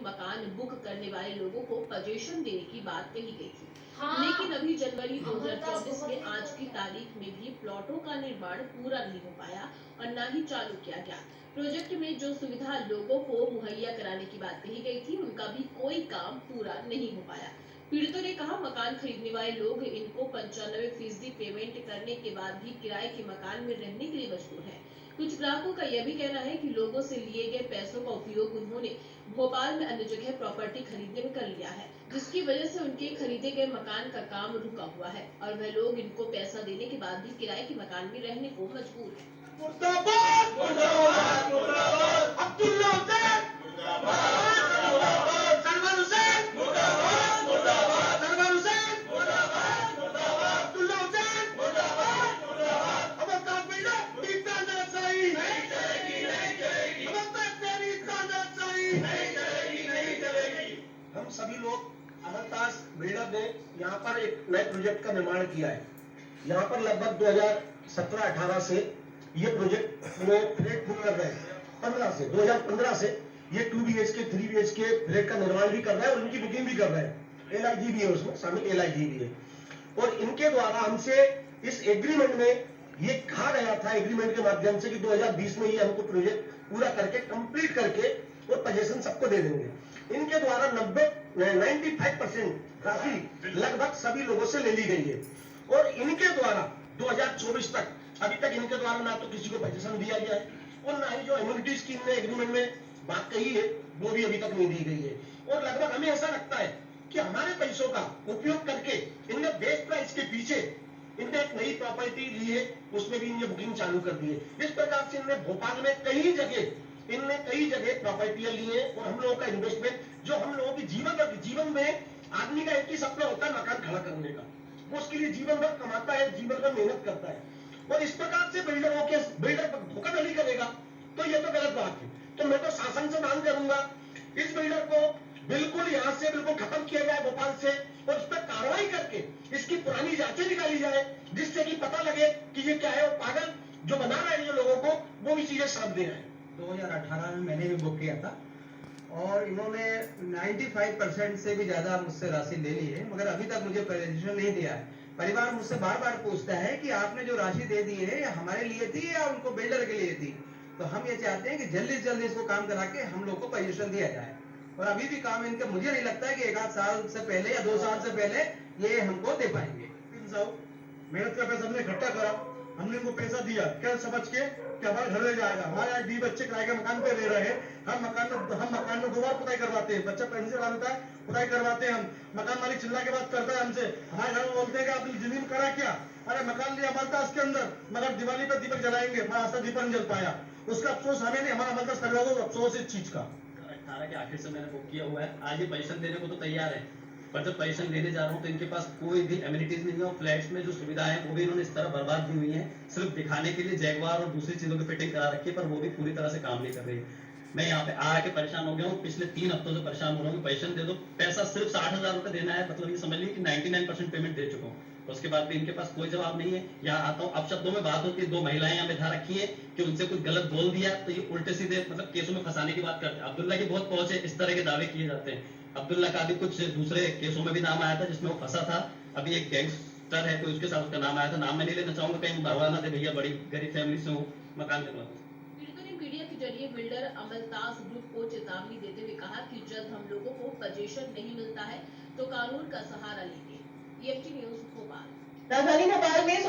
मकान बुक करने वाले लोगों को पोजीशन देने की बात कही गई थी। लेकिन हाँ, अभी जनवरी 2024 में आज की तारीख में भी प्लॉटों का निर्माण पूरा नहीं हो पाया और न ही चालू किया गया। प्रोजेक्ट में जो सुविधा लोगों को मुहैया कराने की बात कही गई थी, उनका भी कोई काम पूरा नहीं हो पाया। पीड़ितों ने कहा, मकान खरीदने वाले लोग इनको 95% पेमेंट करने के बाद भी किराए के मकान में रहने के लिए मजबूर हैं। कुछ ग्राहकों का यह भी कहना है कि लोगों से लिए गए पैसों का उपयोग उन्होंने भोपाल में अन्य जगह प्रॉपर्टी खरीदने में कर लिया है, जिसकी वजह से उनके खरीदे गए मकान का काम रुका हुआ है और वह लोग इनको पैसा देने के बाद भी किराए के मकान में रहने को मजबूर है। मुर्दाबाद मुर्दाबाद मुर्दाबाद अब्दुल्ला हुसैन मुर्दाबाद सरवर हुसैन मुर्दाबाद मुर्दाबाद सरवर हुसैन मुर्दाबाद मुर्दाबाद अब्दुल्ला हुसैन मुर्दाबाद मुर्दाबाद अमरताज भैया की तानाशाही नहीं चलेगी नहीं चलेगी अमरताज तेरी तानाशाही नहीं चलेगी नहीं चलेगी। हम सभी लोग अमरताज बिल्डर ने यहाँ पर एक नए प्रोजेक्ट का निर्माण किया है। यहाँ पर लगभग 2017-18 से ये प्रोजेक्ट वो फ्लैट बुक कर रहे हैं। 2015 से ये 2 BHK 3 BHK फ्लैट का निर्माण भी कर रहा है और इनकी बुकिंग भी कर रहे हैं। LIG भी है उसमें शामिल, LIG भी है। और इनके द्वारा हमसे इस एग्रीमेंट में ये कहा गया था, एग्रीमेंट के माध्यम से कि 2020 में ये हमको प्रोजेक्ट पूरा करके कंप्लीट करके और पोजीशन सबको दे देंगे। इनके द्वारा 95% राशि लगभग सभी लोगों से ले ली गई है और इनके द्वारा 2024 तक अभी तक इनके द्वारा ना तो किसी को पोजीशन दिया गया है और ना ही जो इम्यूनिटी स्कीम ने एग्रीमेंट में बात कही है वो भी अभी तक नहीं दी गई है। और लगभग हमें ऐसा लगता है कि हमारे पैसों का उपयोग करके इनने बेस्ट प्राइस के पीछे इनने एक नई प्रॉपर्टी ली है, उसमें भी इनने बुकिंग चालू कर दी है। इस प्रकार से इनने भोपाल में कई जगह प्रॉपर्टियां ली है और हम लोगों का इन्वेस्टमेंट जो हम लोगों की जीवन में आदमी का एक ही सपना होता है मकान खड़ा करने का, वो उसके लिए जीवन भर कमाता है, जीवन भर मेहनत करता है और इस प्रकार से बिल्डर धोखाधड़ी करेगा तो ये तो गलत बात है। तो मैं तो शासन से मांग करूंगा इस बिल्डर को बिल्कुल यहाँ से बिल्कुल खत्म किया जाए भोपाल से और इस पर कार्रवाई करके इसकी पुरानी जांचें निकाली जाए जिससे कि पता लगे कि ये क्या है। और पागल जो बना रहे हैं ये लोगों को वो भी चीजें सामने आए। 2018 में मैंने भी बुक किया था और इन्होंने 95% से भी ज्यादा मुझसे राशि ले ली है, मगर अभी तक मुझे पोजीशन नहीं दिया है। परिवार मुझसे बार बार पूछता है कि आपने जो राशि दे दी है हमारे लिए थी या उनको बिल्डर के लिए थी। तो हम ये चाहते हैं कि जल्दी से जल्दी इसको काम करा के हम लोग को पोजीशन दिया जाए और अभी भी काम इनका मुझे नहीं लगता है कि 1 आध साल से पहले या 2 साल से पहले ये हमको दे पाएंगे। मेहनत का पैसा हमने इकट्ठा करा, हमने इनको पैसा दिया क्या समझ के कि हमारे घर ले जाएगा। हमारे आज 20 बच्चे किराए के मकान पे रह रहे हैं। हम मकान में 2 बार पुताई करवाते हैं, बच्चा पेंसिल डालता है, पुताई करवाते हैं। हम मकान मालिक चिल्ला के बात करता है हमसे, हमारे घर में बोलते हैं कि आपने जमीन करा क्या? अरे मकान लिया अमलताज के अंदर, मगर दिवाली पर दीपक जलाएंगे, हमारा आज तक दीपक नहीं जल पाया। उसका अफसोस हमें नहीं, हमारा अमलताज करवा दो, अफसोस इस चीज का। 18 के आखिर से मैंने बुक किया हुआ है। आज ये पोजीशन देने को तो तैयार है, पर जब पोजीशन देने जा रहा हूँ तो इनके पास कोई भी एमिनिटीज नहीं है और फ्लैट्स में जो सुविधा है वो भी इन्होंने इस तरह बर्बाद दी हुई है। सिर्फ दिखाने के लिए जैगवार और दूसरी चीजों की फिटिंग करा रखी है, पर वो भी पूरी तरह से काम नहीं कर रही है। मैं यहाँ पे आके परेशान हो गया हूँ, पिछले 3 हफ्तों से परेशान हो रहा हूँ। पोजीशन दे दो, पैसा सिर्फ 60,000 रुपए देना है, मतलब ये समझ लीजिए कि 99% पेमेंट दे चुका हूँ। उसके बाद भी इनके पास कोई जवाब नहीं है। यहाँ आता हूँ, अब शब्दों में बात होती है, 2 महिलाएं यहाँ बैठा रखी है कि उनसे कुछ गलत बोल दिया तो ये उल्टे सीधे मतलब केसों में फंसाने की बात करते हैं। अब्दुल्ला की बहुत पहुंच है, इस तरह के दावे किए जाते हैं। अब्दुल्ला का भी कुछ दूसरे केसों में भी नाम आया था जिसमें वो फंसा था। अभी एक गैंगस्टर है कोई, उसके साथ उसका नाम आया था। नाम मैं नहीं लेना चाहूंगा, कहीं भरवा ना दे भैया, बड़ी गरीब फैमिली से हूँ, मकान दिलवा। पीड़ितों ने मीडिया के जरिए बिल्डर अमलताज ग्रुप को चेतावनी देते हुए कहा कि जल्द हम लोगों को पोजीशन नहीं मिलता है तो कानून का सहारा लेंगे। EFT news Bhopal. राजधानी भोपाल में